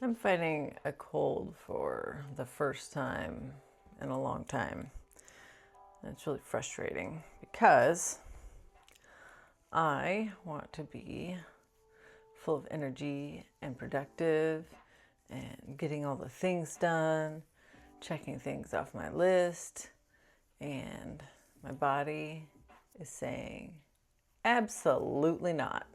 I'm fighting a cold for the first time in a long time. And it's really frustrating because I want to be full of energy and productive and getting all the things done, checking things off my list, and my body is saying, absolutely not.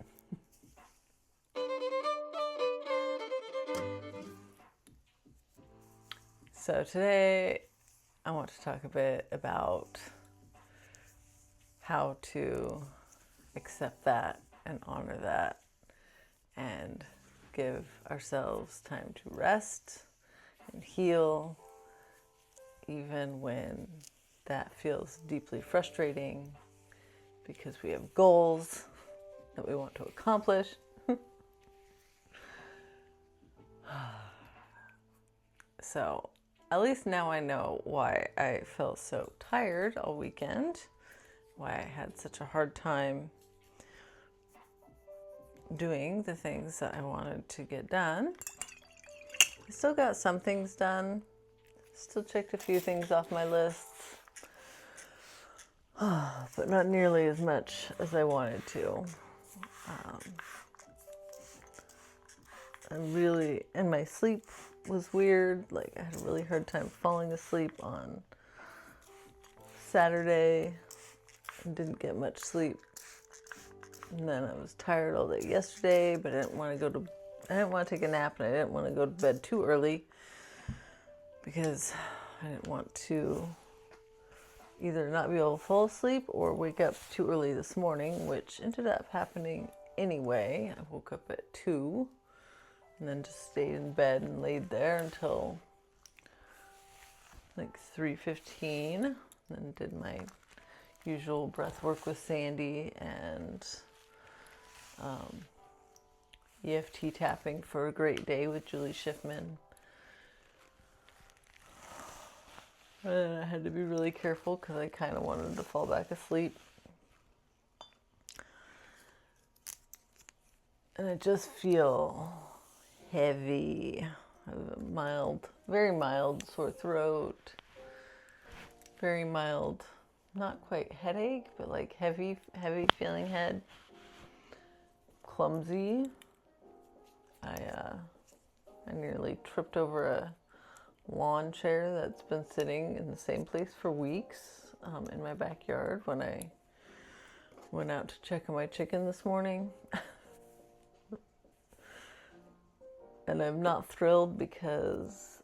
So today I want to talk a bit about how to accept that and honor that and give ourselves time to rest and heal, even when that feels deeply frustrating because we have goals that we want to accomplish. So at least now I know why I felt so tired all weekend, why I had such a hard time doing the things that I wanted to get done. I still got some things done, still checked a few things off my list, but not nearly as much as I wanted to. And my sleep was weird. Like, I had a really hard time falling asleep on Saturday and didn't get much sleep. And then I was tired all day yesterday, but I didn't want to take a nap, and I didn't want to go to bed too early because I didn't want to either not be able to fall asleep or wake up too early this morning, which ended up happening anyway. I woke up at 2 and then just stayed in bed and laid there until like 3:15, and did my usual breath work with Sandy and EFT tapping for a great day with Julie Schiffman. And I had to be really careful because I kind of wanted to fall back asleep. And I just feel heavy. I have a very mild sore throat. Very mild, not quite headache, but like heavy feeling head. Clumsy. I nearly tripped over a lawn chair that's been sitting in the same place for weeks in my backyard when I went out to check on my chicken this morning. And I'm not thrilled because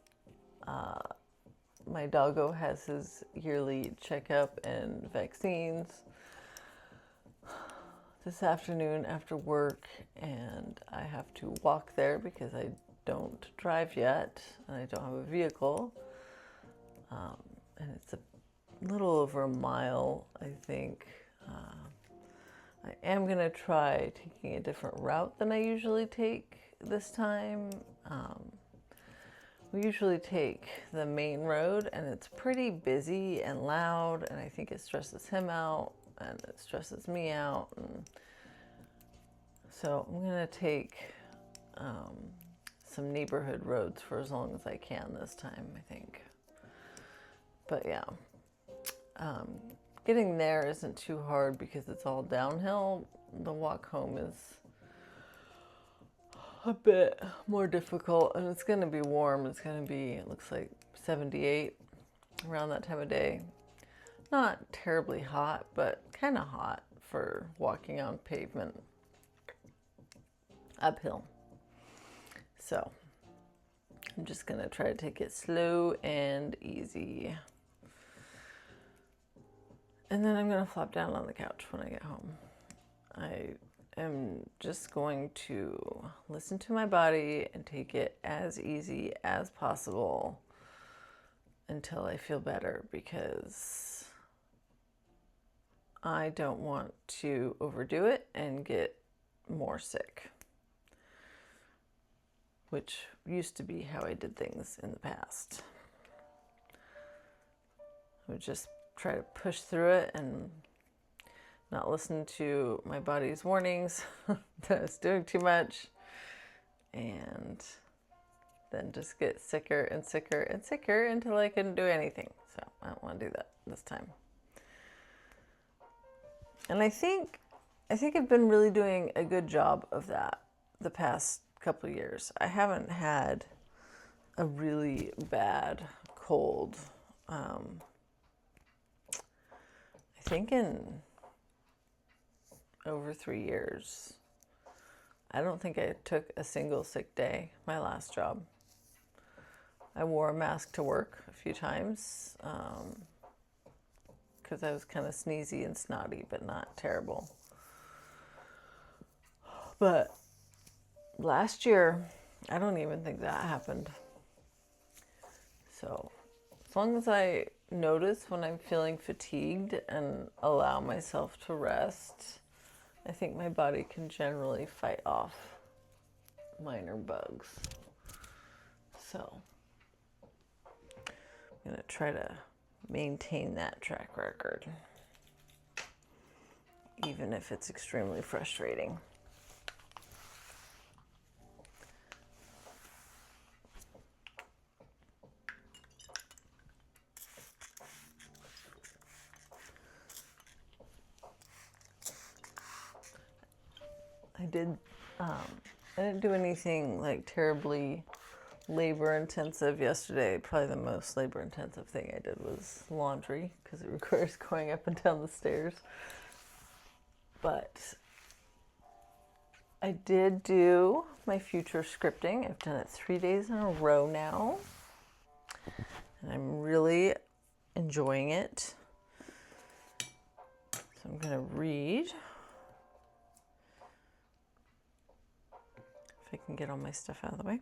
my doggo has his yearly checkup and vaccines this afternoon after work, and I have to walk there because I don't drive yet and I don't have a vehicle. And it's a little over a mile, I think. I am going to try taking a different route than I usually take this time. We usually take the main road, and it's pretty busy and loud, and I think it stresses him out and it stresses me out. And so I'm going to take some neighborhood roads for as long as I can this time, I think. But yeah, getting there isn't too hard because it's all downhill. The walk home is a bit more difficult, and it's going to be warm. It's going to be, it looks like 78 around that time of day. Not terribly hot, but kind of hot for walking on pavement uphill. So I'm just going to try to take it slow and easy. And then I'm going to flop down on the couch when I get home. I am just going to listen to my body and take it as easy as possible until I feel better, because I don't want to overdo it and get more sick, which used to be how I did things in the past. I would just try to push through it and not listen to my body's warnings that I was doing too much, and then just get sicker and sicker and sicker until I couldn't do anything. So I don't want to do that this time. And I think I've been really doing a good job of that the past couple of years. I haven't had a really bad cold. I think in over 3 years. I don't think I took a single sick day my last job. I wore a mask to work a few times because I was kind of sneezy and snotty, but not terrible. But last year, I don't even think that happened. So as long as I notice when I'm feeling fatigued and allow myself to rest, I think my body can generally fight off minor bugs. So I'm going to try to maintain that track record, even if it's extremely frustrating. I didn't do anything like terribly labor intensive yesterday. Probably the most labor intensive thing I did was laundry because it requires going up and down the stairs. But I did do my future scripting. I've done it 3 days in a row now, and I'm really enjoying it. So I'm going to read. If I can get all my stuff out of the way.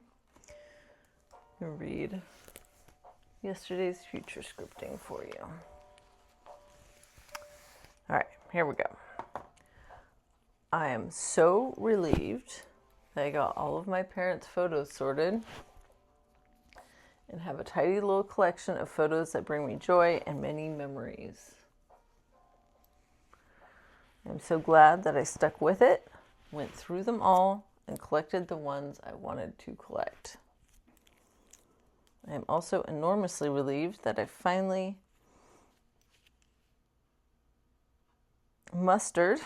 I'm going to read yesterday's future scripting for you. All right, here we go. I am so relieved that I got all of my parents' photos sorted and have a tidy little collection of photos that bring me joy and many memories. I'm so glad that I stuck with it, went through them all, and collected the ones I wanted to collect. I am also enormously relieved that I finally mustered,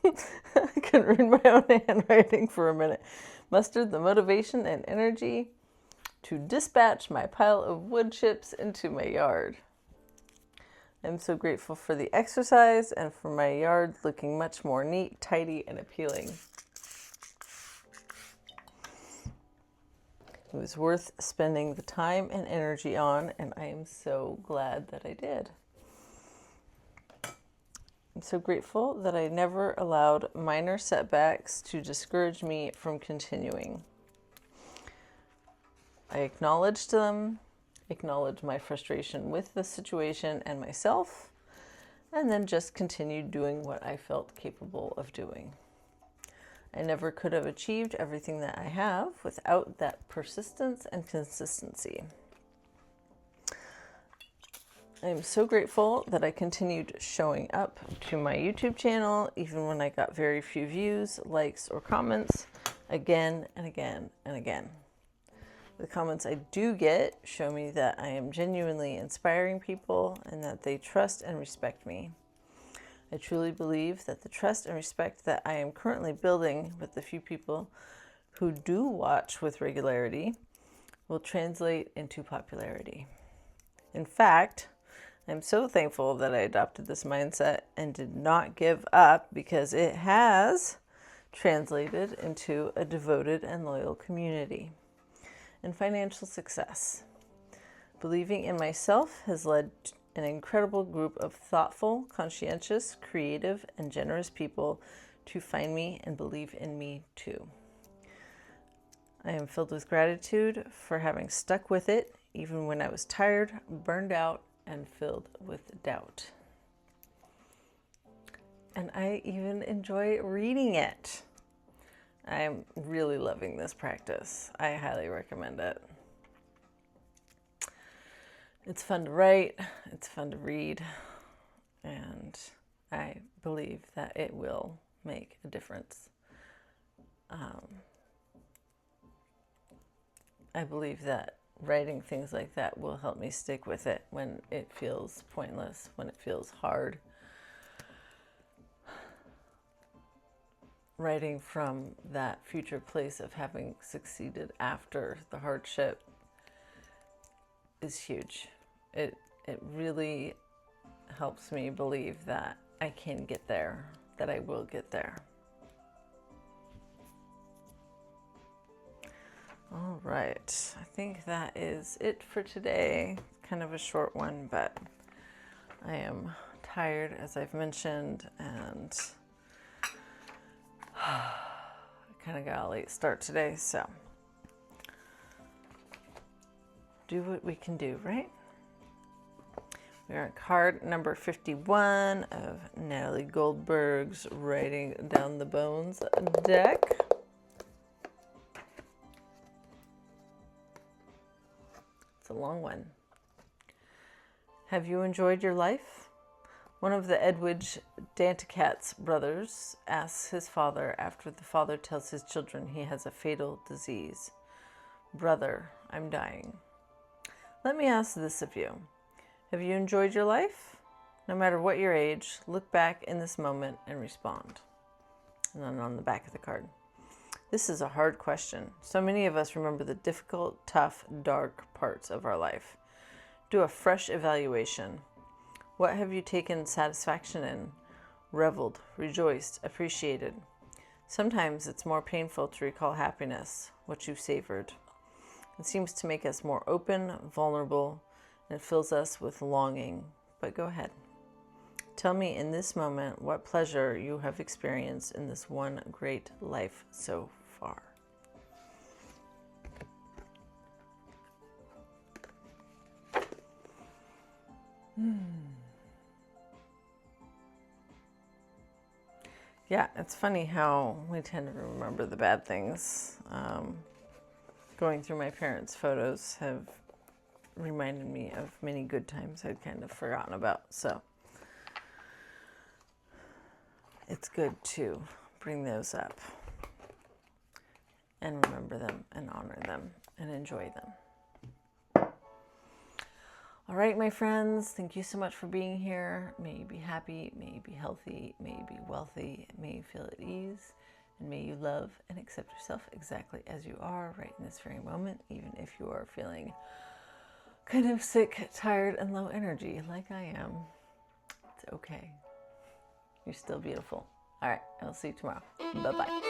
I couldn't read my own handwriting for a minute, mustered the motivation and energy to dispatch my pile of wood chips into my yard. I'm so grateful for the exercise and for my yard looking much more neat, tidy, and appealing. It was worth spending the time and energy on, and I am so glad that I did. I'm so grateful that I never allowed minor setbacks to discourage me from continuing. I acknowledged them, acknowledged my frustration with the situation and myself, and then just continued doing what I felt capable of doing. I never could have achieved everything that I have without that persistence and consistency. I am so grateful that I continued showing up to my YouTube channel, even when I got very few views, likes, or comments, again and again and again. The comments I do get show me that I am genuinely inspiring people and that they trust and respect me. I truly believe that the trust and respect that I am currently building with the few people who do watch with regularity will translate into popularity. In fact, I'm so thankful that I adopted this mindset and did not give up because it has translated into a devoted and loyal community and financial success. Believing in myself has led an incredible group of thoughtful, conscientious, creative, and generous people to find me and believe in me too. I am filled with gratitude for having stuck with it, even when I was tired, burned out, and filled with doubt. And I even enjoy reading it. I'm really loving this practice. I highly recommend it. It's fun to write, it's fun to read, and I believe that it will make a difference. I believe that writing things like that will help me stick with it when it feels pointless, when it feels hard. Writing from that future place of having succeeded after the hardship is huge. It really helps me believe that I can get there, that I will get there. All right, I think that is it for today. Kind of a short one, but I am tired, as I've mentioned, and I kind of got a late start today, so do what we can do, right? We're on card number 51 of Natalie Goldberg's Writing Down the Bones deck. It's a long one. Have you enjoyed your life? One of the Edwidge Danticat's brothers asks his father after the father tells his children he has a fatal disease. Brother, I'm dying. Let me ask this of you. Have you enjoyed your life? No matter what your age, look back in this moment and respond. And then on the back of the card. This is a hard question. So many of us remember the difficult, tough, dark parts of our life. Do a fresh evaluation. What have you taken satisfaction in, reveled, rejoiced, appreciated? Sometimes it's more painful to recall happiness, what you savored. It seems to make us more open, vulnerable, and it fills us with longing. But go ahead. Tell me in this moment what pleasure you have experienced in this one great life so far. Yeah, it's funny how we tend to remember the bad things. Going through my parents' photos have reminded me of many good times I'd kind of forgotten about. So it's good to bring those up and remember them and honor them and enjoy them. All right, my friends, thank you so much for being here. May you be happy, may you be healthy, may you be wealthy, may you feel at ease, and may you love and accept yourself exactly as you are right in this very moment, even if you are feeling kind of sick, tired, and low energy like I am. It's okay. You're still beautiful. All right, I'll see you tomorrow. Bye-bye.